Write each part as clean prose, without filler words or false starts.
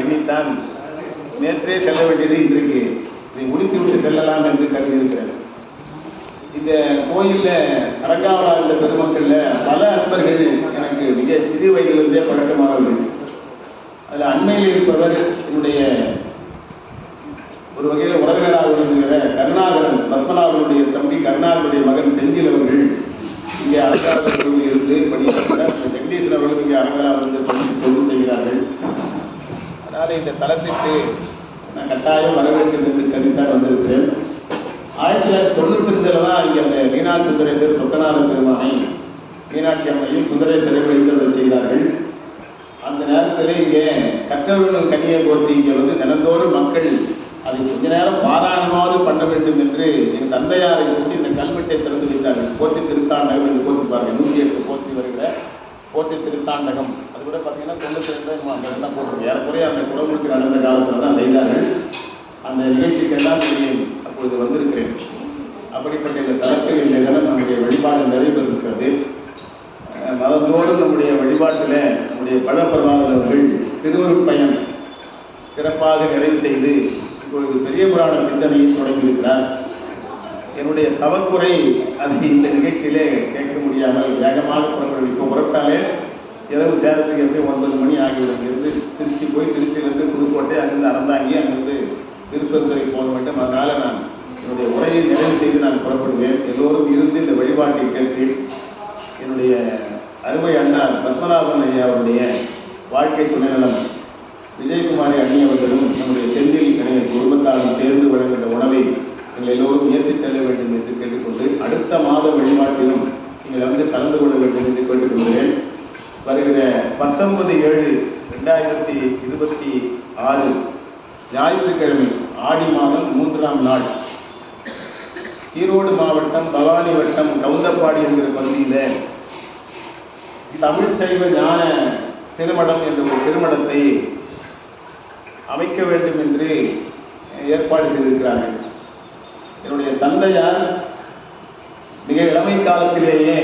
எண்ணித்தான் நேற்றே செல்ல வேண்டியது இன்றைக்கு இதை முடித்துவிட்டு செல்லலாம் என்று கருதியிருக்கிறேன். இந்த கோயிலில் அரங்காவலா இருந்த பெருமக்களில் பல அன்பர்கள் எனக்கு மிக சிறு வயதிலிருந்தே பழக்கமானவர்கள். அதில் அண்மையில் இருப்பவர் என்னுடைய ஒரு வகையில் உறவினராக விளங்குகிற கருணாகரன், பத்மநாபனுடைய தம்பி கருணாகருடைய மகன் செந்தில் அவர்கள் இங்கே அரங்காவலர் கோயிலில் இருந்து பணியாற்றுகிறார். ஜெகதீசன் அவர்கள் இங்கே அரங்காவலர் இருந்து தொழில் செய்கிறார்கள். அதனால் இந்த தளத்திற்கு நான் கட்டாயம் வரவேற்கிறேன் என்று கருத்தான் வந்திருக்கிறேன். 1992 தான் இங்கே அந்த மீனாட்சி சுந்தரேஸ்வரர் சொக்கநாத பெருமானை மீனாட்சி அம்மையும் சுந்தரேஸ்வரர் செய்தார்கள். அந்த நேரத்தில் இங்கே கற்றவர்கள் கனியை போட்டு இங்கே வந்து தினந்தோறும் மக்கள் அதை கொஞ்ச நேரம் பாராயணமாவது பண்ண வேண்டும் என்று என் தந்தையாரை கொண்டு இந்த கல்வெட்டை திறந்து வைத்தார்கள். போற்றி திருத்தாண்டகம் என்று போட்டிருப்பார்கள். 108 போற்றி வருகிற போற்றி திருத்தாண்டகம். அது கூட பார்த்தீங்கன்னா 92 அந்த எல்லாம் போட்டிருக்கு. ஏறக்குறைய அந்த குடமுழுக்கு நடந்த காலத்தில் தான் செய்தார்கள். அந்த நிகழ்ச்சிக்கெல்லாம் அப்பொழுது வந்திருக்கிறேன். அப்படிப்பட்ட இந்த தளத்தில் இந்த தினம் நம்முடைய வழிபாடு நடைபெறுகிறது. மதத்தோடு நம்முடைய வழிபாட்டில் நம்முடைய பழப்பிரபாகர்கள் திருவருட்பயன் சிறப்பாக நிறைவு செய்து இப்பொழுது பெரிய புராண சிந்தனையை தொடங்கியிருக்கிறார். என்னுடைய தவக்குறை அது இந்த நிகழ்ச்சியிலே கேட்க முடியாமல் வேகமாக புறப்படும். இப்போ புறப்பட்டாலே இரவு சேரத்துக்கு எப்படியும் 9 மணி ஆகிவிடும். இருந்து திருச்சி போய் திருச்சியிலிருந்து புதுக்கோட்டை, அங்கிருந்து அறந்தாங்கி, அங்கிருந்து திருப்பெருந்துறை போக வேண்டும். அதனால் நான் என்னுடைய உரையை நிறைவு செய்து நான் புறப்படுவேன். எல்லோரும் இருந்து இந்த வழிபாட்டை கேட்டு என்னுடைய அருமை அண்ணா பத்மநாபன் ஐயா அவருடைய வாழ்க்கை துணைநலம் விஜயகுமாரி அண்ணி அவர்களும் நம்முடைய செந்தில் குடும்பத்தாரும் சேர்ந்து வழங்குகின்ற உணவை நீங்கள் எல்லோரும் ஏற்றுச் செல்ல வேண்டும் என்று கேட்டுக்கொண்டு அடுத்த மாத வழிபாட்டிலும் நீங்கள் வந்து கலந்து கொள்ள வேண்டும் என்று கேட்டுக்கொள்கிறேன். வருகிற 19/7/2026 ஞாயிற்றுக்கிழமை ஆடி மாதம் 3ஆம் நாள் ஈரோடு மாவட்டம் பவானி வட்டம் கவுந்தப்பாடி என்கிற பகுதியில் தமிழ் சைவ ஞான திருமணம் என்ற ஒரு திருமணத்தை அமைக்க வேண்டும் என்று ஏற்பாடு செய்திருக்கிறார்கள். என்னுடைய தந்தையார் மிக இளமை காலத்திலேயே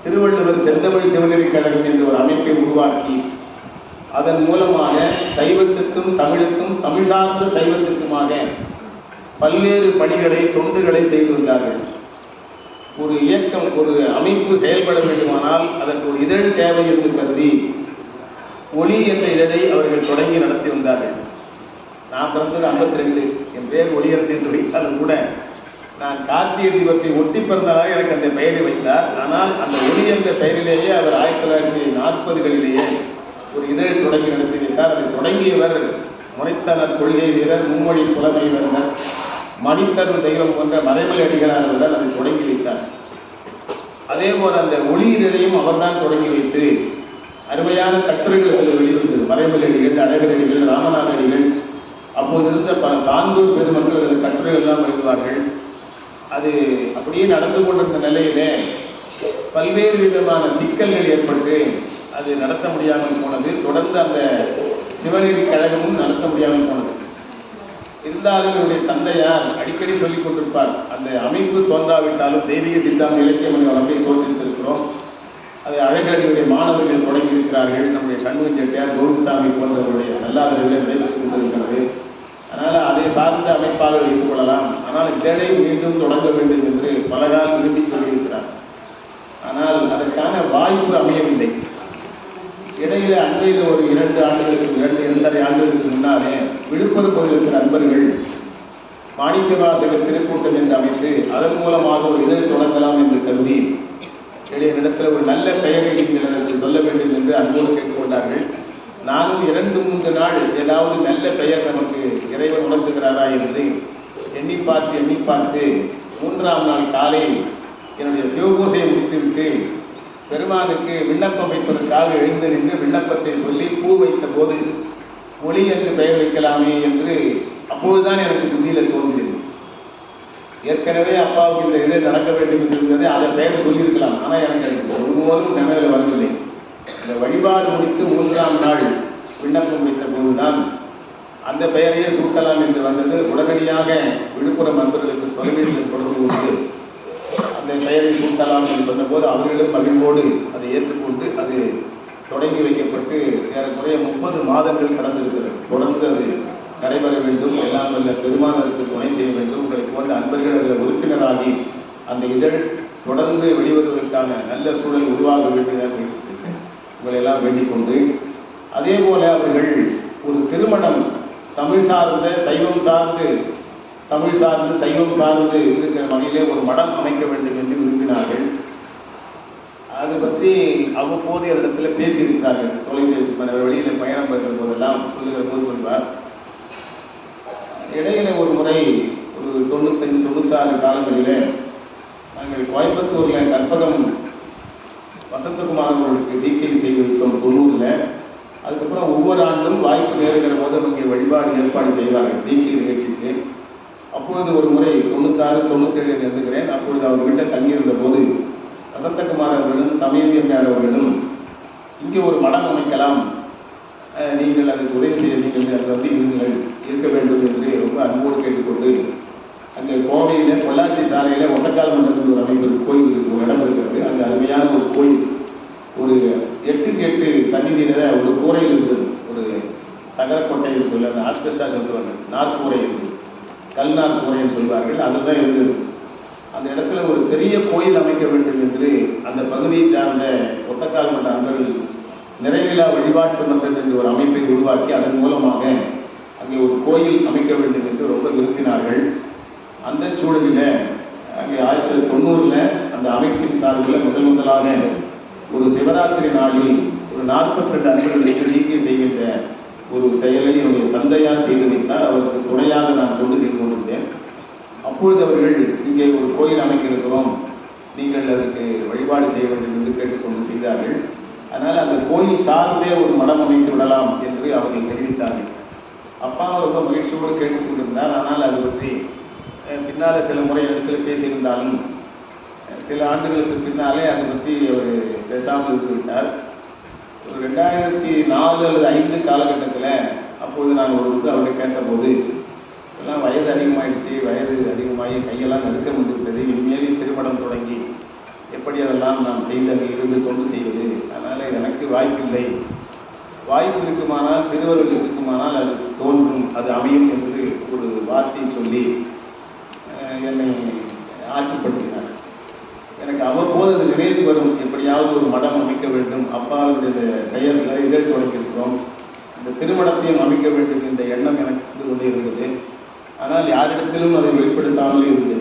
திருவள்ளுவர் செந்தமிழ் சிவநெறி கழகம் என்ற ஒரு அமைப்பை உருவாக்கி அதன் மூலமாக சைவத்துக்கும் தமிழுக்கும், தமிழ் சார்ந்த சைவத்துக்குமாக பல்வேறு பணிகளை தொண்டுகளை செய்து வந்தார்கள். ஒரு இயக்கம், ஒரு அமைப்பு செயல்பட வேண்டுமானால் அதற்கு ஒரு இதழ் தேவை என்று கருதி ஒளி என்ற இதழை அவர்கள் தொடங்கி நடத்தி வந்தார்கள். நான் பிறந்தது 52. என் பேர் ஒளியரசு என்று வைத்தாலும் கூட நான் கார்த்திகை தீபத்தை ஒட்டி பிறந்ததாக எனக்கு அந்த பெயரை வைத்தார். ஆனால் அந்த ஒளி என்ற பெயரிலேயே அவர் 1940களிலேயே ஒரு இதழ் தொடங்கி நடத்தி வைத்தார். அதை தொடங்கியவர் முனைத்தனர் கொள்கை வீரர், மும்மொழி புலமை வந்தர், மணித்தரும் தெய்வம் போன்ற மறைமலை அடிகளார் அவர்கள் அதை தொடங்கி வைத்தார். அதே போல் அந்த ஒளி இதழையும் அவர்தான் தொடங்கி வைத்து அருமையான கட்டுரைகள் சில வெளிவந்தது. மறைமலை அடிகள், அழகர் அடிகள், ராமநாத அடிகள், அப்போது இருந்த பல சான்றோர் பெருமக்கள் அதில் கட்டுரைகள் எல்லாம் எழுதுவார்கள். அது அப்படியே நடந்து கொண்டிருந்த நிலையிலே பல்வேறு விதமான சிக்கல்கள் ஏற்பட்டு அது நடத்த முடியாமல் போனது. தொடர்ந்து அந்த சிவநெறி கழகமும் நடத்த முடியாமல் போனது. இருந்தாலும் என்னுடைய தந்தையார் அடிக்கடி சொல்லிக் கொண்டிருப்பார், அந்த அமைப்பு தோன்றாவிட்டாலும் தெய்வீக சித்தாந்த இலக்கிய மணி அமைப்பை தோன்றிருக்கிறோம். அதை அழகடியுடைய மாணவர்கள் தொடங்கி இருக்கிறார்கள். நம்முடைய சண்முக செட்டியார், கோவிந்தசாமி போன்றவருடைய நல்லாதவர்களை நடைபெற்றுக் கொண்டிருக்கிறது. அதனால் அதை சார்ந்த அமைப்பாக வைத்துக் கொள்ளலாம். ஆனால் இதனை மீண்டும் தொடங்க வேண்டும் என்று பலகால் விரும்பி சொல்லியிருக்கிறார். ஆனால் அதற்கான வாய்ப்பு அமையவில்லை. இடையில அன்றையில் ஒரு 2 ஆண்டுகளுக்கு 2.5 ஆண்டுகளுக்கு முன்னாலே விழுப்புரம் இருக்கிற நண்பர்கள் மாணிக்கவாசகர் திருக்கூட்டம் என்று அமைத்து அதன் மூலமாக ஒரு இதழ் தொடங்கலாம் என்று கருதி இடத்தில் ஒரு நல்ல பெயரை நீங்கள் எனக்கு சொல்ல வேண்டும் என்று அன்போடு கேட்டுக்கொண்டார்கள். நானும் 2-3 நாள் ஏதாவது நல்ல பெயர் நமக்கு இறைவன் உணர்த்துகிறாரா என்று எண்ணி பார்த்து 3ஆம் நாள் காலை என்னுடைய சிவபூசையை முடித்துவிட்டு பெருமானுக்கு விண்ணப்பம் வைப்பதற்காக எழுந்து நின்று விண்ணப்பத்தை சொல்லி பூ வைத்த போது ஒளி என்று பெயர் வைக்கலாமே என்று அப்போதுதான் எனக்கு புத்தியில் தோன்றியது. ஏற்கனவே அப்பாவுக்கு இந்த இது நடக்க வேண்டும் என்று இருந்தது, அதை பெயர் சொல்லியிருக்கலாம். ஆனால் எனக்கு ஒருபோதும் நினைவில் வரவில்லை. இந்த வழிபாடு முடித்து 3ஆம் நாள் விண்ணப்பம் முடித்த போதுதான் அந்த பெயரையே சூட்டலாம் என்று வந்தது. உடனடியாக விழுப்புரம் நண்பர்களுக்கு தொலைபேசியில் தொடர்பு கொண்டு அந்த பெயரை சூட்டலாம் என்று சொன்னபோது அவர்களும் மகிழ்வோடு அதை ஏற்றுக்கொண்டு அது தொடங்கி வைக்கப்பட்டு ஏறக்குறைய 30 மாதங்கள் கடந்திருக்கிறது. தொடர்ந்து அது நடைபெற வேண்டும். எல்லாம் வல்ல பெருமானருக்கு துணை செய்ய வேண்டும். உங்களை போன்ற அன்பர்கள் அதில் உறுப்பினராகி அந்த இதழ் தொடர்ந்து வெளிவருவதற்கான நல்ல சூழல் உருவாக வேண்டும் உங்களை எல்லாம் வேண்டிக் கொண்டு, அதே போல அவர்கள் ஒரு திருமணம் தமிழ் சார்ந்த சைவம் சார்ந்து சைவம் சார்ந்து இருக்கிற வகையிலே ஒரு மடம் அமைக்க வேண்டும் என்று விரும்பினார்கள். அது பற்றி அவ்வப்போது இடத்துல பேசியிருக்கிறார்கள். தொலைபேசி வெளியில் பயணம் பெறுகிற போதெல்லாம் சொல்லுகிற போது சொல்வார். இடையில ஒரு முறை ஒரு 95-96 காலங்களில் நாங்கள் கோயம்புத்தூரில் கற்பகம் வசந்தகுமார் அவர்களுக்கு தீட்சை செய்து வைத்தோம் 90. அதுக்கப்புறம் ஒவ்வொரு ஆண்டும் வாய்ப்பு நேருகிற போது அவங்க வழிபாடு ஏற்பாடு செய்வார்கள் தீட்சை நிகழ்ச்சிக்கு. அப்பொழுது ஒரு முறை 96-97 இருந்துகிறேன். அப்பொழுது அவர் வீட்டை தங்கியிருந்த போது வசந்தகுமார் அவர்களும் சமயத்தியமையார் அவர்களும் இங்கே ஒரு மடம் அமைக்கலாம், நீங்கள் அதுக்கு உதவி செய்ய நீங்கள் அது வந்து இருக்க வேண்டும் என்று ரொம்ப அன்போடு கேட்டுக்கொண்டு அங்கே கோவையில் பொள்ளாச்சி சாலையில் ஒட்டக்கால் மண்டலத்தில் ஒரு அமைப்பு கோயில் ஒரு இடம் இருக்கிறது. அங்கே அருமையான ஒரு கோயில், ஒரு 8x8 சன்னிதியில ஒரு கூரை இருந்தது. ஒரு தகரக்கோட்டைன்னு சொல்லி அந்த ஆஸ்பெஸ்டா சொல்லுவாங்க, நாற்கூரை இருந்தது, கல்நார் கூரைன்னு சொல்வார்கள். அதுதான் இருந்தது. அந்த இடத்துல ஒரு பெரிய கோயில் அமைக்க வேண்டும் என்று அந்த பகுதியை சார்ந்த ஒட்டக்கால் மன்ற அன்பர்கள் நிறைவிழா வழிபாட்டு மன்றம் என்று ஒரு அமைப்பை உருவாக்கி அதன் மூலமாக அங்கே ஒரு கோயில் அமைக்க வேண்டும் என்று ரொம்ப விரும்பினார்கள். அந்த சூழலில் அங்கே 1990 அந்த அமைப்பின் சார்பில் முதலாக ஒரு சிவராத்திரி நாளில் ஒரு 42 அன்பர்களுக்கு நீக்கி செய்கின்ற ஒரு செயலை என்னுடைய தந்தையார் செய்து வைத்தார். அவருக்கு துணையாக நான் கொண்டு சென்று கொண்டிருந்தேன். அப்பொழுது அவர்கள் இங்கே ஒரு கோயில் அமைக்க இருக்கிறோம், நீங்கள் அதுக்கு வழிபாடு செய்ய வேண்டும் என்று கேட்டுக்கொண்டு செய்தார்கள். அதனால் அந்த கோயில் சார்ந்தே ஒரு மடம் அமைத்து விடலாம் என்று அவர்கள் தெரிவித்தார்கள். அப்பா ரொம்ப மகிழ்ச்சியோடு கேட்டுக்கொண்டிருந்தார். ஆனால் அது பற்றி பின்னால் சில முறை இடத்துல பேசியிருந்தாலும் சில ஆண்டுகளுக்கு பின்னாலே அதை பற்றி அவர் பேசாமல் இருந்துவிட்டார். ஒரு 2004 அல்லது 2005 காலகட்டத்தில் அப்பொழுது நான் ஒரு அவரை கேட்டபோது, எல்லாம் வயது அதிகமாகிடுச்சு, வயது அதிகமாகி கையெல்லாம் நடுக்க முடிந்தது, இனிமேல் திருமணம் தொடங்கி எப்படி அதெல்லாம் நாம் செய்து அங்கே இருந்து கொண்டு செய்வது, அதனால் எனக்கு வாய்ப்பில்லை, வாய்ப்பு இருக்குமானால் திருவருள் இருக்குமானால் அது தோன்றும், அது அமையும் என்று ஒரு வார்த்தையை சொல்லி என்னை ஆட்சிப்படுத்தினார். எனக்கு அவ்வப்போது அது நினைவு வரும், எப்படியாவது ஒரு மடம் அமைக்க வேண்டும், அப்பாவுடைய பெயரில் இதழ் தொடங்கியிருக்கிறோம், இந்த திருமணத்தையும் அமைக்க வேண்டும் என்ற எண்ணம் எனக்கு வந்து கொண்டே இருந்தது. ஆனால் யாரிடத்திலும் அதை வெளிப்படுத்தாமலே இருந்தது.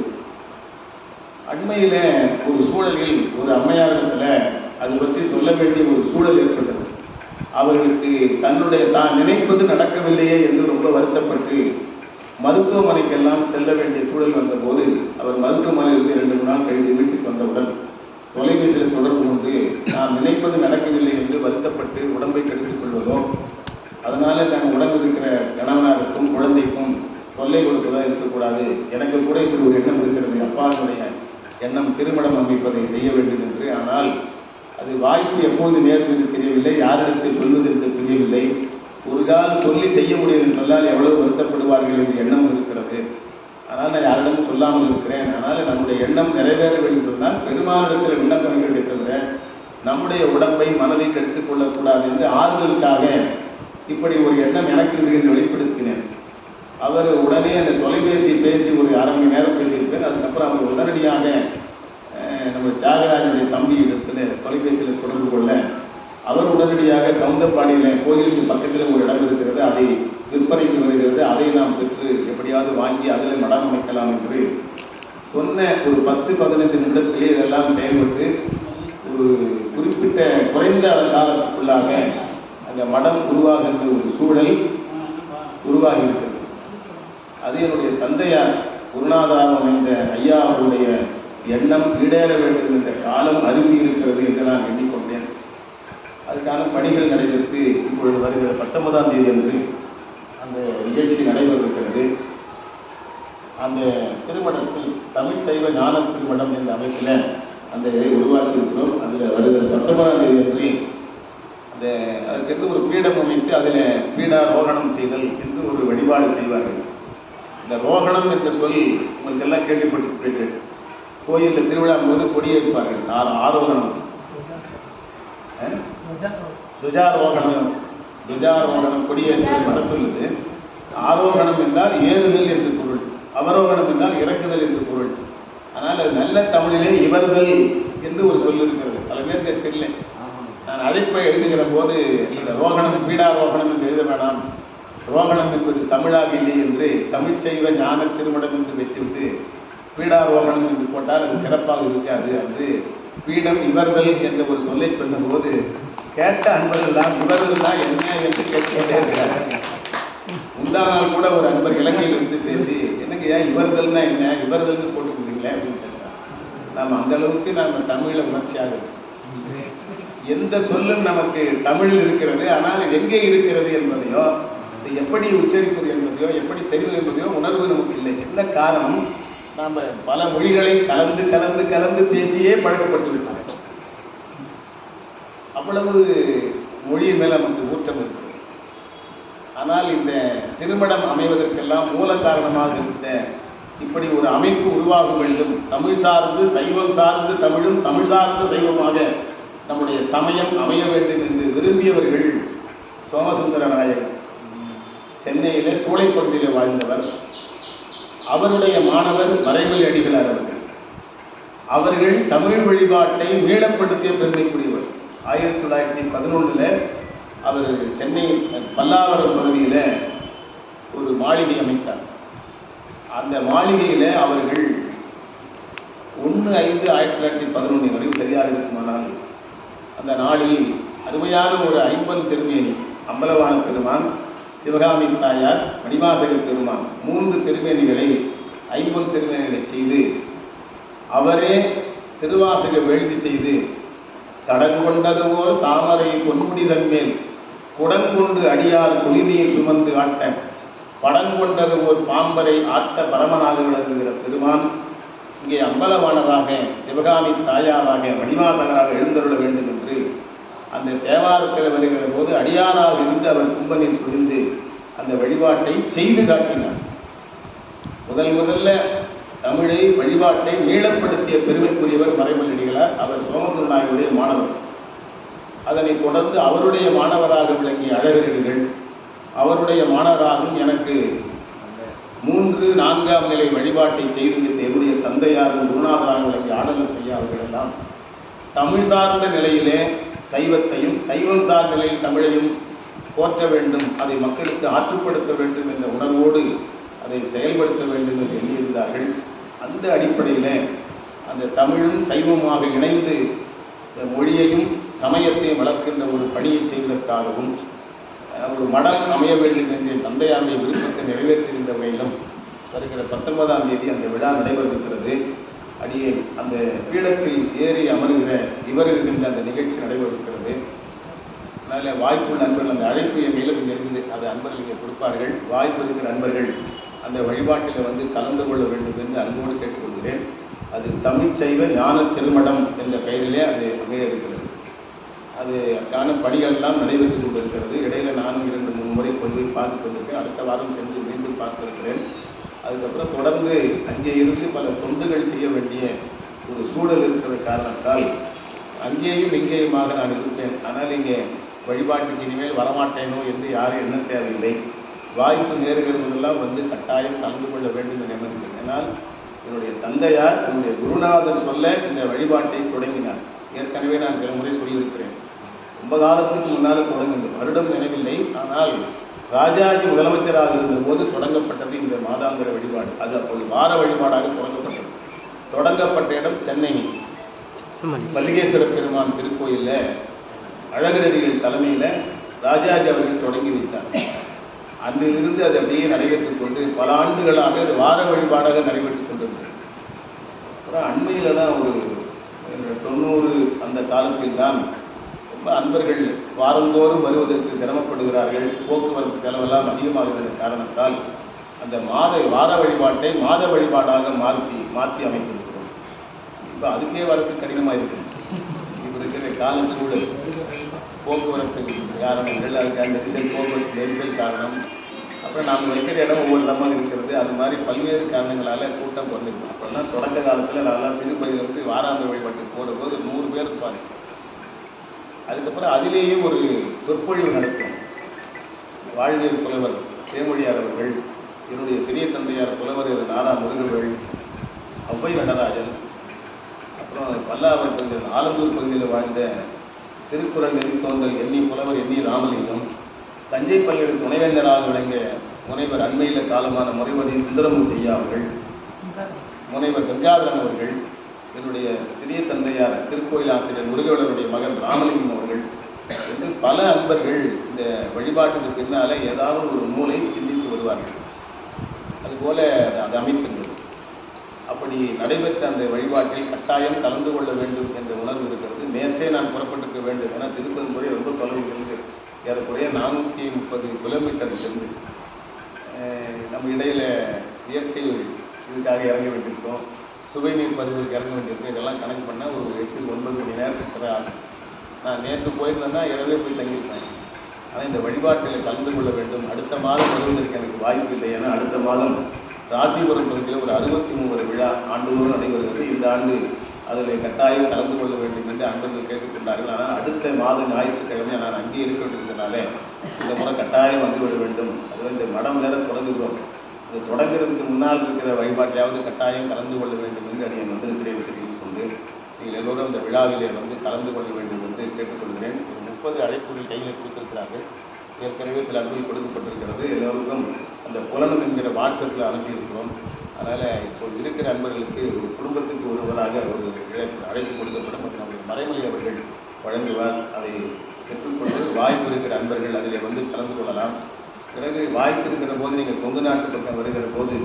அண்மையில் ஒரு சூழலில் ஒரு அம்மையாரிடத்தில் அது பற்றி சொல்ல வேண்டிய ஒரு சூழல் ஏற்பட்டது. அவர்களுக்கு தான் நினைப்பது நடக்கவில்லையே என்று ரொம்ப வருத்தப்பட்டு மருத்துவமனைக்கெல்லாம் செல்ல வேண்டிய சூழல் வந்தபோது அவர் மருத்துவமனையிலிருந்து 2-3 நாள் கழித்து வீட்டுக்கு வந்தவுடன் தொலைபேசியில் தொடர்பு கொண்டு நான் நினைப்பது நடக்கவில்லை என்று வருத்தப்பட்டு உடம்பை கெடுத்துக் கொள்வதோ, அதனால நான் உடம்பு இருக்கிற கணவனாருக்கும் குழந்தைக்கும் தொல்லை கொடுப்பதாக இருக்கக்கூடாது, எனக்கு கூட இப்படி ஒரு எண்ணம் இருக்கிறது, அப்பாவுடைய எண்ணம் திருமணம் அமைப்பதை செய்ய வேண்டும் என்று. ஆனால் அது வாய்ப்பு எப்போது நேர்ந்து தெரியவில்லை, யாரிடத்தில் சொல்வது என்று தெரியவில்லை. ஒரு கால் சொல்லி செய்ய முடியும் என்று சொன்னால் எவ்வளவு வருத்தப்படுவார்கள் என்ற எண்ணம் இருக்கிறது. ஆனால் நான் யாரிடமும் சொல்லாமல் இருக்கிறேன். அதனால் நம்முடைய எண்ணம் நிறைவேற வேண்டும் சொன்னால் பெருமானிடத்தில் விண்ணப்பங்கள் தவிர நம்முடைய உடம்பை மனதை கெடுத்துக் கொள்ளக்கூடாது என்று ஆறுதலுக்காக இப்படி ஒரு எண்ணம் எனக்கு என்று வெளிப்படுத்தினேன். அவர் உடனே அந்த தொலைபேசி பேசி ஒரு 1/2 மணி நேரம் பேசியிருப்பேன். அதுக்கப்புறம் அவர் உடனடியாக நம்ம தியாகராஜனுடைய தம்பி இடத்துல தொலைபேசியில் தொடர்பு கொள்ள அவர் உடனடியாக கவுந்தப்பாடியில் கோயிலுக்கு பக்கத்தில் ஒரு இடம் இருக்கிறது, அதை விற்பனைக்கு வருகிறது, அதை நாம் பெற்று எப்படியாவது வாங்கி அதில் மடம் அமைக்கலாம் என்று சொன்ன ஒரு 10-15 நிமிடத்திலே இதெல்லாம் செயல்பட்டு ஒரு குறிப்பிட்ட குறைந்த காலத்துக்குள்ளாக அந்த மடம் உருவாகின்ற ஒரு சூழல் உருவாகி இருக்கிறது. அது என்னுடைய தந்தையார் குருநாதராக அமைந்த ஐயா அவருடைய எண்ணம் ஈடேற வேண்டும் என்ற காலம் அருகி இருக்கிறது என்று நான் எண்ணிக்கொண்டேன். அதுக்கான பணிகள் நடைபெற்று இப்பொழுது வருகிற 19ஆம் தேதி அன்று அந்த நிகழ்ச்சி நடைபெறுகிறது. அந்த திருமணத்தில் தமிழ் சைவ ஞான திருமணம் என்ற அமைப்பில் அந்த இதை உருவாக்கி இருக்கிறோம். அதில் வருகிற 19ஆம் தேதி அன்று அந்த அதற்கென்று ஒரு பீடம் அமைத்து அதில் பீடாரோகணம் செய்தல் என்று ஒரு வழிபாடு செய்வார்கள். இந்த ரோகணம் என்ற சொல் உங்களுக்கு எல்லாம் கேள்விப்பட்டு கோயிலில் திருவிழா போது கொடியேற்பார்கள், ஆரோகணம் துஜாரோகணம் கொடியேற்றம் வர சொல்லுது. ஆரோகணம் என்றால் ஏறுதல் என்று பொருள், அவரோகணம் என்றால் இறக்குதல் என்று பொருள். ஆனால் அது நல்ல தமிழிலே இவர்கள் என்று ஒரு சொல் இருக்கிறது. பல பேருக்கு தெரியல. நான் அழைப்பை எழுதுகிற போது இந்த ரோகணம் பீடாரோகணம் என்று எழுத வேணாம், ரோகணம் என்பது தமிழாக இல்லை என்று தமிழ் செய்வ ஞான திருமணம் என்று வைத்துவிட்டு பீடாரோகணம் என்று போட்டால் அது சிறப்பாக இருக்காது. அது பீடம் இவர்கள் என்ற ஒரு சொல்லை சொன்னபோது கேட்ட அன்பர்கள் தான் இவர்கள் தான் என்ன என்று கேட்டுக்கொண்டே இருக்கிறார்கள். முந்தா நாள் கூட ஒரு அன்பர் இலங்கையில் இருந்து பேசி, என்னங்க ஏன் இவர்கள்னா என்ன, இவர்கள் போட்டுக்கிட்டீங்களே அப்படின்னு கேட்டார். நாம் அந்த அளவுக்கு நம்ம தமிழில் உணர்ச்சியாக இருக்கோம். எந்த சொல்லும் நமக்கு தமிழில் இருக்கிறது, ஆனால் எங்கே இருக்கிறது என்பதையோ எப்படி உச்சரிப்பது என்பதையோ எப்படி தெரிவது என்பதையோ உணர்வு நமக்கு இல்லை. என்ன காரணம்? நாம் பல மொழிகளை கலந்து கலந்து கலந்து பேசியே பழக்கப்பட்டு விட்டோம். அவ்வளவு மொழியின் மேல் நமக்கு ஊற்றம் இருக்கிறது. ஆனால் இந்த திருமணம் அமைவதற்கெல்லாம் மூல காரணமாக இருந்த இப்படி ஒரு அமைப்பு உருவாக வேண்டும், தமிழ் சார்ந்து சைவம் சார்ந்து தமிழும் தமிழ் சார்ந்த சைவமாக நம்முடைய சமயம் அமைய வேண்டும் என்று விரும்பியவர்கள் சோமசுந்தர நாயகர். சென்னையிலே சூளைப்பகுதியில் வாழ்ந்தவர். அவருடைய மாணவர் மறைமொழி அடிகளார் அவர்கள் தமிழ் வழிபாட்டை மீளப்படுத்திய பெருமைக்குரியவர். 1911 அவர் சென்னை பல்லாவரம் பகுதியில் ஒரு மாளிகை அமைத்தார். அந்த மாளிகையில் அவர்கள் 1/5/1911 வரை சரியாக இருக்குமானால் அந்த நாளில் அருமையான ஒரு 50 திருமேனி, அம்பலவான பெருமான், சிவகாமி தாயார், மணிவாசகர் பெருமான் 3 திருமேனிகளை 50 திருமேனிகளை செய்து அவரே திருவாசக வேள்வி செய்து தடங்கொண்டது போல் தாமரை பொன்முடிதன் மேல் குடங்கொண்டு அடியார் குளிநீர் சுமந்து ஆட்ட படங்கொண்டது போல் பாம்பரை ஆட்ட பரமனாக விளங்குகிற பெருமான் இங்கே அம்பலவானராக, சிவகாமி தாயாராக, மணிவாசகராக எழுந்தருள வேண்டும் என்று அந்த தேவாரத்தில் வருகிற போது அடியாராக இருந்து அவர் கும்பநீர் சுரிந்து அந்த வழிபாட்டை செய்து காட்டினார். முதல்ல தமிழை வழிபாட்டை மீளப்படுத்திய பெருமைக்குரியவர் மறைமொழி அடிகளார். அவர் சோமசுந்தர நாயகருடைய மாணவர். அதனைத் தொடர்ந்து அவருடைய மாணவராக விளங்கிய அழகரடிகள், அவருடைய மாணவராகவும் எனக்கு 3, 4ஆம் நிலை வழிபாட்டை செய்து என்னுடைய தந்தையாரும் குருநாதராக விளங்கிய ஆடலர் செய்ய அவர்கள் எல்லாம் தமிழ் சார்ந்த நிலையிலே சைவத்தையும் சைவம் சார்ந்த நிலையில் தமிழையும் போற்ற வேண்டும், அதை மக்களுக்கு ஆற்றுப்படுத்த வேண்டும் என்ற உணர்வோடு அதை செயல்படுத்த வேண்டும் என்று எண்ணியிருந்தார்கள். அந்த அடிப்படையில் அந்த தமிழும் சைவமாக இணைந்து மொழியையும் சமயத்தையும் வளர்க்கின்ற ஒரு பணியை செய்வதற்காகவும் ஒரு மடம் அமைய வேண்டும் என்ற தந்தையாருடைய விருப்பத்தை நிறைவேற்றுகின்ற வகையிலும் வருகிற 19ஆம் தேதி அந்த விழா நடைபெறுகிறது. அடியே அந்த பீடத்தில் ஏறி அமர்கிற இவர் இருக்கின்ற அந்த நிகழ்ச்சி நடைபெறுகிறது. அதனால் வாய்ப்புள்ள நண்பர்கள், அந்த அழைப்பு என் கையில் கொஞ்சம் இருக்குது, அது அன்பர்கள் இங்கே கொடுப்பார்கள். வாய்ப்பு இருக்கிற நண்பர்கள் அந்த வழிபாட்டில் வந்து கலந்து கொள்ள வேண்டும் என்று அன்போடு கேட்டுக்கொள்கிறேன். அது தமிழ் சைவ ஞான திருமணம் என்ற பெயரிலே அது அமைய இருக்கிறது. அதுக்கான பணிகள்லாம் நடைபெற்று கொண்டிருக்கிறது. இடையில நானும் 2-3 முறை போய் பார்த்து கொண்டிருக்கேன். அடுத்த வாரம் சென்று மீண்டும் பார்த்திருக்கிறேன். அதுக்கப்புறம் தொடர்ந்து அங்கே இருந்து பல தொண்டுகள் செய்ய வேண்டிய ஒரு சூழல் இருக்கிற காரணத்தால் அங்கேயும் இங்கேயுமாக நான் இருப்பேன். ஆனால் இங்கே வழிபாட்டுக்கு இனிமேல் வரமாட்டேனோ என்று யாரும் எண்ண தேவையில்லை. வாய்ப்பு நேருகிறவர்களெல்லாம் வந்து கட்டாயம் கலந்து கொள்ள வேண்டும் என்று எண்ணுகிறேன். ஏன்னால் என்னுடைய தந்தையார் என்னுடைய குருநாதர் சொல்ல இந்த வழிபாட்டை தொடங்கினார். ஏற்கனவே நான் சில முறை சொல்லியிருக்கிறேன். ரொம்ப காலத்துக்கு முன்னால் தொடங்கினது, வருடம் நினைவில்லை. ஆனால் ராஜாஜி முதலமைச்சராக இருந்தபோது தொடங்கப்பட்டது இந்த மாதாந்திர வழிபாடு. அது அப்போது வார வழிபாடாக தொடங்கப்பட்டது. தொடங்கப்பட்ட இடம் சென்னை மல்லிகேஸ்வர பெருமான் திருக்கோயிலில் அழகரடிகள் தலைமையில் ராஜாஜி அவர்கள் தொடங்கி வைத்தார். அன்றிலிருந்து அது அப்படியே நடைபெற்றுக் கொண்டு பல ஆண்டுகளாக அது வார வழிபாடாக நடைபெற்றுக் கொண்டிருந்தது. அப்புறம் அண்மையில் தான் ஒரு 90 அந்த காலத்தில் தான் ரொம்ப அன்பர்கள் வாரந்தோறும் வருவதற்கு சிரமப்படுகிறார்கள். போக்குவரத்து செலவெல்லாம் அதிகமாகிற காரணத்தால் அந்த வார வழிபாட்டை மாத வழிபாடாக மாற்றி அமைத்திருக்கிறோம். இப்போ அதுக்கே வரது கடினமாக இருக்குது. இப்போ இருக்கிற கால சூழல், போக்குவரத்து காரணங்கள், அதுக்கு அந்த நெரிசல் காரணம், அப்புறம் நாம் வைக்கிற இடம் ஒவ்வொரு இடமாக இருக்கிறது. அது மாதிரி பல்வேறு காரணங்களால் கூட்டம் வந்துருக்கும். அப்போல்லாம் தொடக்க காலத்தில் நான்லாம் சிறு பகுதியிலிருந்து வாராந்திர வழிபாட்டுக்கு போடும்போது 100 பேர் இருப்பாங்க. அதுக்கப்புறம் அதிலேயே ஒரு சொற்பொழிவு நடக்கும். வாழ்வியல் புலவர் தேமொழியார் அவர்கள், என்னுடைய சிறிய தந்தையார் புலவர் நாரா முருகவேள், ஔவை நடராஜன், அப்புறம் பல்லாவரத்தில் ஆலந்தூர் பகுதியில் வாழ்ந்த திருக்குறள் நெறித்தோன்றல் எண்ணி புலவர் எண்ணி ராமலிங்கம், தஞ்சை பல்கலை துணைவேந்தராக விளங்கிய முனைவர் அண்மையில் காலமான முனைவர் சுந்தரமூர்த்தி ஐயா அவர்கள், முனைவர் கங்காதரன் அவர்கள், என்னுடைய சிறிய தந்தையார் திருக்கோயில் ஆசிரியர் முருகவேளனுடைய மகன் ராமலிங்கம் அவர்கள் என்று பல அன்பர்கள் இந்த வழிபாட்டுக்கு பின்னால ஏதாவது ஒரு நூலை சிந்தித்து வருவார்கள். அதுபோல அது அமைக்கின்றது. அப்படி நடைபெற்ற அந்த வழிபாட்டில் கட்டாயம் கலந்து கொள்ள வேண்டும் என்ற உணர்வு இருக்கிறது. நேற்றே நான் புறப்பட்டிருக்க வேண்டும். ஏன்னா திருப்பதி ரொம்ப தொலைவில் இருந்து ஏறக்குறைய 430 கிலோமீட்டர் சென்று நம்ம இடையில இயற்கை இதுக்காக இறங்க வேண்டியிருக்கோம், சுவை நீர் பதிவுக்கு இறங்க வேண்டியிருக்கோம். இதெல்லாம் கணக்கு பண்ணால் ஒரு 8-9 மணி நேரத்துக்கு ஆகும். நான் நேற்று போயிருந்தேன்னா இரவே போய் தங்கியிருப்பேன். ஆனால் இந்த வழிபாட்டில் கலந்து கொள்ள வேண்டும். அடுத்த மாதம் வருவதற்கு எனக்கு வாய்ப்பு இல்லை. ஏன்னா அடுத்த மாதம் ராசிபுரம் பகுதியில் ஒரு 63 விழா ஆண்டுதோறும் நடைபெறுகிறது. இந்த ஆண்டு அதில் கட்டாயம் கலந்து கொள்ள வேண்டும் என்று அன்பர்கள் கேட்டுக்கொண்டார்கள். ஆனால் அடுத்த மாத ஞாயிற்றுக்கிழமை நான் அங்கே இருக்க வேண்டியதுனால இந்த முறை கட்டாயம் வந்துவிட வேண்டும். அதில் இந்த மடம் வேற தொடங்குகிறோம். அது தொடங்குறதுக்கு முன்னால் இருக்கிற வழிபாட்டிலாவது கட்டாயம் கலந்து கொள்ள வேண்டும் என்று அடியன் வந்து தெரிவித்துக் கொண்டு நீங்கள் எல்லோரும் அந்த விழாவிலே வந்து கலந்து கொள்ள வேண்டும் என்று கேட்டுக்கொள்கிறேன். ஒரு 30 அழைப்புகள் கையில் கொடுத்திருக்கிறார்கள். ஏற்கனவே சில அனுமதி கொடுக்கப்பட்டிருக்கிறது. எல்லோருக்கும் அந்த புலனம் என்கிற வாட்ஸ்அப்பில் அனுப்பியிருக்கிறோம். அதனால் இப்போ இருக்கிற அன்பர்களுக்கு ஒரு குடும்பத்துக்கு ஒருவராக ஒரு அழைப்பு கொடுக்கப்படும். அது நம்முடைய மறைமொழி அவர்கள் வழங்குவார். அதை பெற்றுக்கொண்டு வாய்ப்பு இருக்கிற அன்பர்கள் அதில் வந்து கலந்து கொள்ளலாம். பிறகு வாய்ப்பு இருக்கிற போது நீங்கள் கொங்கு நாட்டு பக்கம் வருகிற போது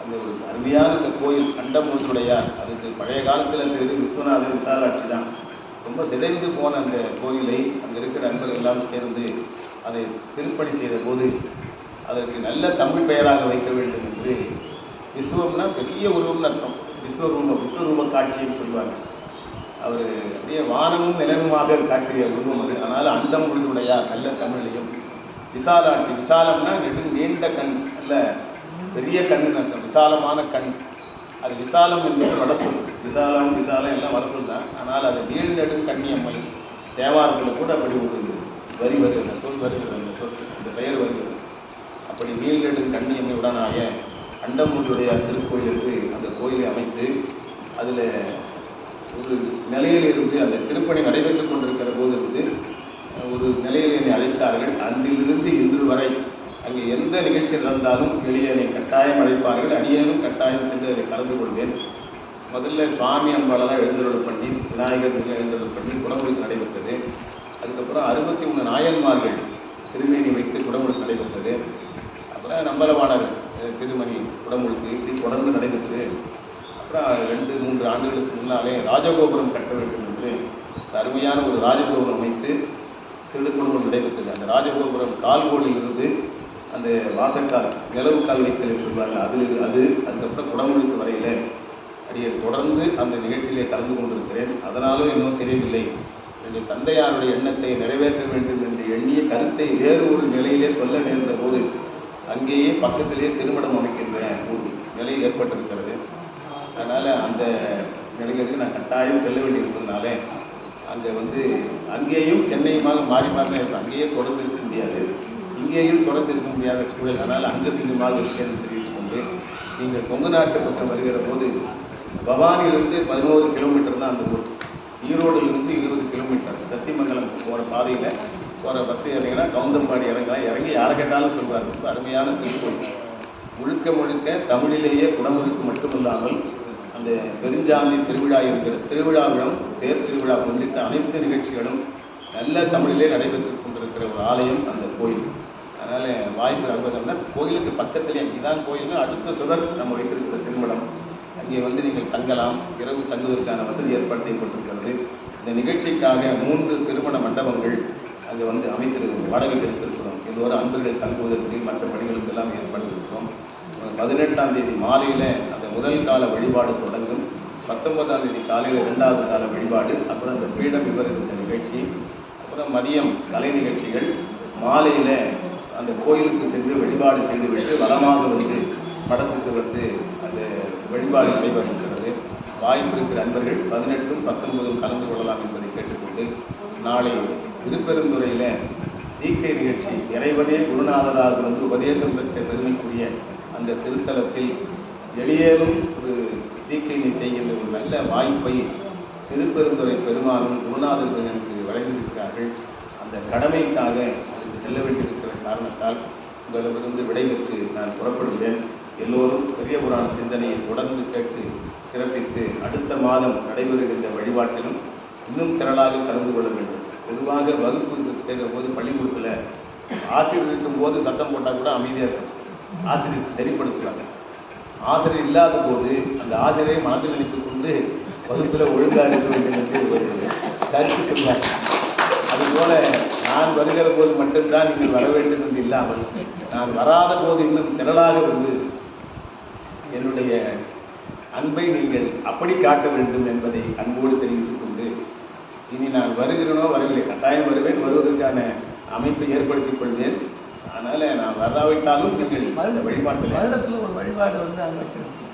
அந்த ஒரு அருமையான இந்த கோயில் கண்டமுழுதுடையார், அதுக்கு பழைய காலத்தில் பேர் விஸ்வநாதர் விசாலாட்சி தான். ரொம்ப சிதைந்து போன அந்த கோயிலை அங்கே இருக்கிற அன்பர்கள் எல்லாம் சேர்ந்து அதை திருப்பணி செய்த போது அதற்கு நல்ல தமிழ் பெயராக வைக்க வேண்டும் என்று, விஸ்வம்னா பெரிய உருவம்னு அர்த்தம், விஸ்வரூப காட்சின்னு சொல்லுவாங்க. அவர் அப்படியே வானமும் நிலவுமாக காட்டிய உருவம் அது. அதனால் அண்டம் முழுதுடையார் நல்ல தமிழையும், விசாலாட்சி, விசாலம்னா நீண்ட கண், நல்ல பெரிய கண்ணுன்னு அர்த்தம், விசாலமான கண். அது விசாலம் என்பது வடசொல். விசாலம் எல்லாம் வடசொல் தான். ஆனால் அது நீழ்நெடும் கண்ணியம்மை தேவாரத்தில் கூட அப்படி ஒரு வரி வருகிறது, சொல் வருகிறது, அந்த பெயர் வருகிறது. அப்படி நீழ்நெடும் கண்ணியம்மை உடனாய அண்டமுடைய திருக்கோயிலுக்கு அந்த கோயிலை அமைத்து அதில் ஒரு நிலையிலிருந்து அந்த திருப்பணி நடைபெற்றுக் கொண்டிருக்கிற போது இருந்து ஒரு நிலையில் என்னை அழைத்தார்கள். அன்றிலிருந்து இன்று வரை அங்கே எந்த நிகழ்ச்சி நடந்தாலும் வெளியே என்னை கட்டாயம் அழைப்பார்கள். அடியேனும் கட்டாயம் சென்று அதை கலந்து கொள்வேன். முதல்ல சுவாமி அம்பாலெல்லாம் எழுந்தருள் பண்ணி, விநாயகர் எழுந்தருள் பண்ணி குடமுழுக்கு நடைபெற்றது. அதுக்கப்புறம் 63 நாயன்மார்கள் திருமேனி வைத்து குடமுழுக்கு நடைபெற்றது. அப்புறம் நம்பலவாணர் திருமணி குடமுழுக்கு இப்படி தொடர்ந்து நடைபெற்று, அப்புறம் 2-3 ஆண்டுகளுக்கு முன்னாலே ராஜகோபுரம் கட்ட வேண்டும் என்று அருமையான ஒரு ராஜகோபுரம் அமைத்து திருக்குடும்பம் நடைபெற்றது. அந்த ராஜகோபுரம் கால்கோளில் இருந்து அந்த வாசக்கால் நிலவு கால் வைத்தல் சொல்வாங்க, அதுக்கப்புறம் குடமுழுக்கு வரையில் அடியை தொடர்ந்து அந்த நிகழ்ச்சியிலே கலந்து கொண்டிருக்கிறேன். அதனாலும் இன்னும் தெரியவில்லை, என்னுடைய தந்தையாருடைய எண்ணத்தை நிறைவேற்ற வேண்டும் என்று எண்ணிய கருத்தை வேறு ஒரு நிலையிலே சொல்ல நேர்ந்த போது அங்கேயே பக்கத்திலே திருமணம் அமைக்கின்ற ஒரு நிலை ஏற்பட்டிருக்கிறது. அதனால் அந்த நிலைகளுக்கு நான் கட்டாயம் செல்ல வேண்டியிருக்கிறதுனால அங்கே வந்து அங்கேயும் சென்னையுமாக மாறி மாறி தான் இருக்கும். அங்கேயே தொடர்ந்து இருக்க முடியாது, இங்கேயும் தொடர்ந்து இருக்க முடியாத சூழல். அதனால் அங்கே இங்குமாக இருக்கிறது தெரிவித்துக் கொண்டு, நீங்கள் கொங்கு நாட்டு பக்கம் வருகிற போது பவானியிலிருந்து 11 கிலோமீட்டர் தான் அந்த ஊர். ஈரோடிலிருந்து 20 கிலோமீட்டர். சத்தியமங்கலம் போகிற பாதையில் போகிற பஸ் இறங்கினா கவுந்தம்பாடி இறங்கலாம். இறங்கி யாரை கேட்டாலும் சொல்வார். ரொம்ப அருமையான திருக்கோயில். முழுக்க தமிழிலேயே குடமுழுக்கு மட்டுமில்லாமல் அந்த பெருஞ்சாந்தி திருவிழா இருக்கிற திருவிழாவிடம், தேர் திருவிழா உள்ளிட்ட அனைத்து நிகழ்ச்சிகளும் நல்ல தமிழிலே நடைபெற்றுக் கொண்டிருக்கிற ஒரு ஆலயம் அந்த கோயில். அதனால் வாய்ப்பு அனுபவம்னா கோயிலுக்கு பக்கத்திலே இதுதான் கோயில்னு அடுத்த சுவர் நம்ம வைத்திருக்கிற திருமணம். அங்கே வந்து நீங்கள் தங்கலாம். இரவு தங்குவதற்கான வசதி ஏற்பாடு செய்யப்பட்டிருக்கிறது. இந்த நிகழ்ச்சிக்காக 3 திருமண மண்டபங்கள் அங்கே வந்து அமைத்திருக்கிறோம், வாடகைக்கு எடுத்திருக்கிறோம். எல்லோரும் அன்பர்கள் தங்குவதற்கு மற்ற பணிகளுக்கு எல்லாம் ஏற்பாடு இருக்கிறோம். 18ஆம் தேதி மாலையில் அந்த முதல் கால வழிபாடு தொடங்கும். 19ஆம் தேதி காலையில் 2வது கால வழிபாடு, அப்புறம் அந்த பீடம் விவரித்த நிகழ்ச்சி, அப்புறம் மதியம் கலை நிகழ்ச்சிகள், மாலையில் அந்த கோயிலுக்கு சென்று வழிபாடு செய்துவிட்டு வளமாக வந்து மடத்துக்கு வந்து அந்த வழிபாடு நடைபெறுகிறது. வாய்ப்பு இருக்கிற அன்பர்கள் 18ம் 19ம் கலந்து கொள்ளலாம் என்பதை கேட்டுக்கொண்டு நாளை திருப்பெருந்துறையில் தீக்கை நிகழ்ச்சி இறைவனே குருநாதராக வந்து உபதேசம் பெற்ற பெருமைக்குரிய அந்த திருத்தலத்தில் வெளியேறும் ஒரு தீக்கையினை செய்கின்ற ஒரு நல்ல வாய்ப்பை திருப்பெருந்துறை பெருமானும் குருநாதர்கள் எனக்கு வழங்கியிருக்கிறார்கள். அந்த கடமைக்காக அதுக்கு செல்ல வேண்டியிருக்கிற காரணத்தால் உங்களிடமிருந்து விடைபெற்று நான் புறப்படுகிறேன். எல்லோரும் பெரிய புராண சிந்தனையை தொடர்ந்து கேட்டு சிறப்பித்து அடுத்த மாதம் நடைபெறுகின்ற வழிபாட்டிலும் இன்னும் திரளாக கலந்து கொள்ள வேண்டும். பொதுவாக வகுப்பு சேர்கிற போது பள்ளிக்கூடத்தில் ஆசிரியர் இருக்கும் போது சத்தம் போட்டால் கூட அமைதியாக இருக்கும். ஆசிரியர் தெளிப்படுத்துவாங்க. ஆசிரியர் இல்லாத போது அந்த ஆசிரியரை மனதில் நினைத்துக் கொண்டு வகுப்பில் ஒழுங்காக இருக்க வேண்டும் என்று ஒரு கருத்து சொல்வார். அதுபோல நான் வருகிற போது மட்டும்தான் நீங்கள் வர வேண்டும் என்று இல்லாமல் நான் வராத போது இன்னும் திரளாக வந்து என்னுடைய அன்பை நீங்கள் அப்படி காட்ட வேண்டும் என்பதை அன்போடு தெரிவித்துக் கொண்டு இனி நான் வருகிறேனோ வரவில்லை, கட்டாயம் வருவேன், வருவதற்கான அமைப்பை ஏற்படுத்திக் கொள்வேன். அதனால நான் வராவிட்டாலும் நீங்கள் வழிபாட்டில் வருடத்தில் ஒரு வழிபாடு வந்து அங்கே வச்சிருக்கோம்.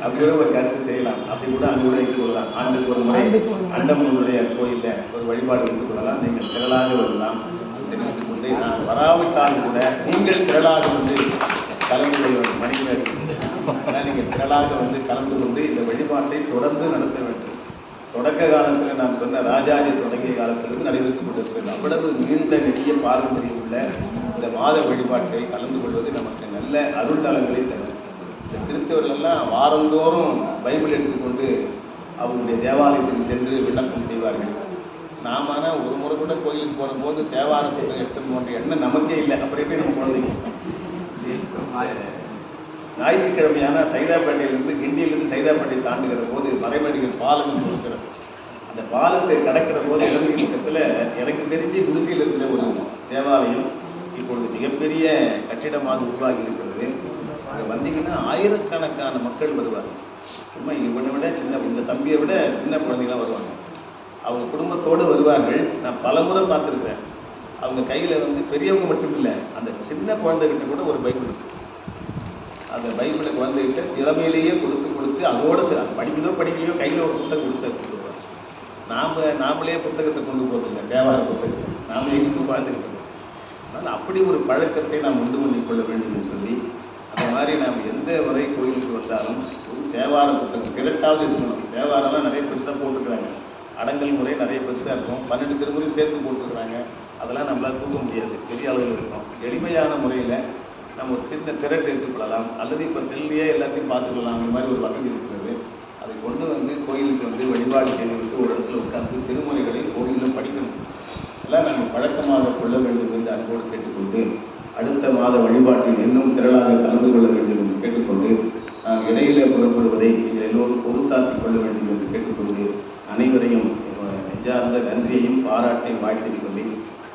அப்படி ஒரு கருத்து செய்யலாம். அப்படி கூட அங்கே கூட இது கொள்ளலாம். ஆண்டுக்கு ஒரு முறை அண்டமனுடைய கோயிலில் ஒரு வழிபாடு வைத்துக் கொள்ளலாம். நீங்கள் திரளாக வரலாம் தெரிவித்துக் கொண்டு நான் வராவிட்டாலும் கூட நீங்கள் திரளாக வந்து கலந்து கொள்ள வேண்டும். மணிக்கு நீங்கள் திரளாக வந்து கலந்து கொண்டு இந்த வழிபாட்டை தொடர்ந்து நடத்த வேண்டும். தொடக்க காலத்தில் நாம் சொன்ன ராஜாஜி தொடங்கிய காலத்திலிருந்து நடைபெற்றுக் கொண்டிருக்கிறது. அவ்வளவு நீண்ட நெடிய பாரம்பரியம் உள்ள இந்த மாத வழிபாட்டை கலந்து கொள்வது நமக்கு நல்ல அருள் தலங்களை தரும். இந்த கிறிஸ்தவர்களெல்லாம் வாரந்தோறும் பைபிள் எடுத்துக்கொண்டு அவங்களுடைய தேவாலயத்தில் சென்று விண்ணப்பம் செய்வார்கள். நாம ஒரு முறை கூட கோயிலுக்கு போகிற போது தேவாலயத்தை எடுத்து போன்ற எண்ணம் நமக்கே இல்லை. அப்புறம் எப்படி நம்ம குழந்தைங்க ஞாயிற்றுக்கிழமையான சைதாப்பேட்டையிலிருந்து கிண்டியிலிருந்து சைதாப்பேட்டை தாண்டுகிற போது மறைமடிகள் பாலம் இருக்கிறது. அந்த பாலத்தை கடக்கிற போது இலங்கை பக்கத்தில் எனக்கு தெரிஞ்சு குடிசையில் இருக்கிற ஒரு தேவாலயம் இப்பொழுது மிகப்பெரிய கட்டிடமாக உருவாகி இருக்கிறது. அங்கே வந்தீங்கன்னா ஆயிரக்கணக்கான மக்கள் வருவாங்க. சும்மா இவனை விட சின்ன இந்த தம்பியை விட சின்ன குழந்தைங்களாம் வருவாங்க. அவங்க குடும்பத்தோடு வருவார்கள். நான் பல முறை பார்த்துருக்கேன். அவங்க கையில் வந்து பெரியவங்க மட்டும் இல்லை, அந்த சின்ன குழந்தைகிட்ட கூட ஒரு பைபிள் இருக்குது. அந்த பைபிளை குழந்தைகிட்ட சிலமையிலேயே கொடுத்து அதோடு படிக்கதோ படிக்கலையோ கையில் ஒரு புத்தகம் கொடுத்துருவாங்க. நாமளே புத்தகத்தை கொண்டு போகிறதில்ல, தேவார புத்தகத்தை நாமளே எங்களுக்கு வாழ்ந்துக்கிட்டு இருக்கோம். அதனால் அப்படி ஒரு பழக்கத்தை நாம் உண்டு பண்ணிக்கொள்ள வேண்டும் என்று சொல்லி அந்த மாதிரி நாம் எந்த வரை கோயிலுக்கு வந்தாலும் ஒரு தேவார புத்தகம் திரட்டாவது இருக்கணும். தேவாரெல்லாம் நிறைய பெருசாக போட்டுக்கிறாங்க. அடங்கல் முறை நிறைய பெருசாக இருக்கும். 12 திருமுறை சேர்த்து போட்டுருக்குறாங்க. அதெல்லாம் நம்மளால் தூக்க முடியாது, பெரிய அளவில் இருக்கும். எளிமையான முறையில் நம்ம ஒரு சின்ன திரட்டு எடுத்துக்கொள்ளலாம். அல்லது இப்போ செல்லியே எல்லாத்தையும் பார்த்துக்கலாம். அந்த மாதிரி ஒரு வசதி இருக்கிறது. அதை கொண்டு வந்து கோயிலுக்கு வந்து வழிபாடு செய்துவிட்டு ஒரு இடத்துல உட்கார்ந்து திருமுறைகளை கோயிலில் படிக்கணும். எல்லாம் நம்ம பழக்கமாக கொள்ள வேண்டும் என்று அன்போடு கேட்டுக்கொண்டு அடுத்த மாத வழிபாட்டில் இன்னும் திரளாக கலந்து கொள்ள வேண்டும் என்று கேட்டுக்கொண்டு நாம் இடையிலே புறப்படுவதை நீங்கள் எல்லோரும் பொறுத்தாக்கிக் கொள்ள வேண்டும் என்று கேட்டுக்கொண்டு அனைவரையும் நெஞ்சார்ந்த நன்றியையும் பாராட்டையும் வாழ்த்தி சொல்லி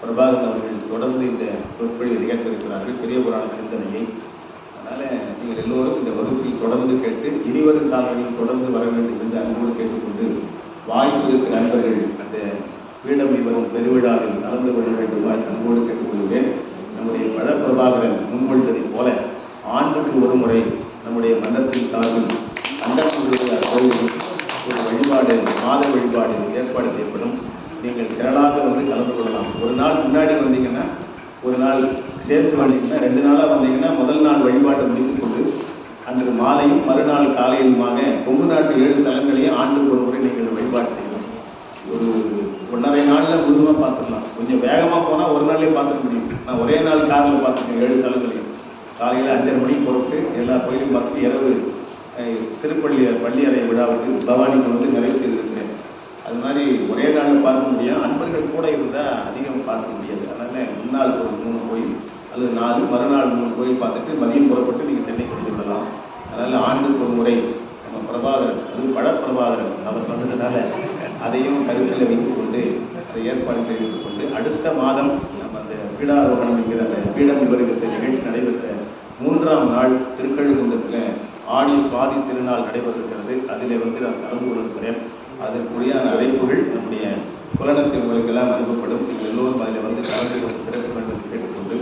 பிரபாகரன் அவர்கள் தொடர்ந்து இந்த சொற்பொழிவை நிகழ்த்திருக்கிறார்கள் பெரிய புராண சிந்தனையை. அதனால் நீங்கள் எல்லோரும் இந்த வகுப்பில் தொடர்ந்து கேட்டு இனிவரும் காலங்களில் தொடர்ந்து வர வேண்டும் என்று அன்போடு கேட்டுக்கொண்டு வாய்ப்பு இருக்கிற நண்பர்கள் அந்த பீடம் வரும் பெருவிழாவில் கலந்து கொள்ள வேண்டும் அன்போடு கேட்டுக்கொள்கிறேன். நம்முடைய பழ பிரபாகரன் முன்மொழிந்ததைப் போல ஆண்டுக்கு ஒரு முறை நம்முடைய மன்றத்தின் சார்பில் அண்டக்கூடிய கோயிலில் ஒரு வழிபாடு மாத வழிபாடு ஏற்பாடு செய்யப்படும். நீங்கள் திரளாக வந்து கலந்து கொள்ளலாம். ஒரு நாள் முன்னாடி வந்தீங்கன்னா, ஒரு நாள் சேர்த்து வந்தீங்கன்னா, 2 நாளாக வந்தீங்கன்னா முதல் நாள் வழிபாட்டை முடித்துக் கொண்டு அன்று மாலையும் மறுநாள் காலையிலுமாக கொங்கு நாட்டு 7 தலங்களையும் ஆண்டுக்கு ஒரு முறை நீங்கள் வழிபாடு செய்யலாம். ஒரு 1.5 நாளில் முழுமையாக பார்த்துடலாம். கொஞ்சம் வேகமாக போனால் ஒரு நாள்லேயே பார்த்துக்க முடியும். நான் ஒரே நாள் காரில் பார்த்துருக்கேன் 7 தலங்களையும். காலையில் 5:30 மணிக்கு புறப்பட்டு எல்லா கோயிலும் பார்த்து இரவு பள்ளியறை விழாவுக்கு பவானிக்கு வந்து நிறைவு செய்திருக்கிறேன். அது மாதிரி ஒரே நாளில் பார்க்க முடியும். அன்பர்கள் கூட இருந்தால் அதிகம் பார்க்க முடியாது. அதனால் முன்னாள் ஒரு 3 கோயில் அல்லது 4, மறுநாள் 3 கோயில் பார்த்துட்டு மதியம் புறப்பட்டு நீங்கள் சென்னை கொண்டு விடலாம். அதனால் ஆண்டுக்கு ஒரு முறை நம்ம பிரபாகரன், அது பழ பிரபாகரன் அவர் சொன்னதுனால அதையும் கருத்தில் வைத்துக் கொண்டு அதை ஏற்பாடு செய்து கொண்டு அடுத்த மாதம் நம்ம அந்த பீடாரோகணம் என்கிற அந்த பீடம் விவரித்த நிகழ்ச்சி நடைபெற்ற 3ஆம் நாள் திருக்கழுகுன்றத்தில் ஆடி சுவாதி திருநாள் நடைபெறுகிறது. அதில் வந்து நான் கலந்து கொண்டிருக்கிறேன். அதற்குரிய அழைப்புகள் நம்முடைய புலனத்தில் உங்களுக்கெல்லாம் அனுப்பப்படும். நீங்கள் எல்லோரும் அதில் வந்து கலந்து கொண்டு சிறப்பு வேண்டும் கேட்டுக்கொண்டு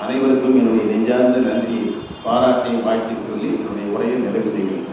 அனைவருக்கும் என்னுடைய நெஞ்சார்ந்த நன்றியை பாராட்டையும் வாழ்த்தி சொல்லி என்னுடைய உரையை நிறைவு செய்கிறேன்.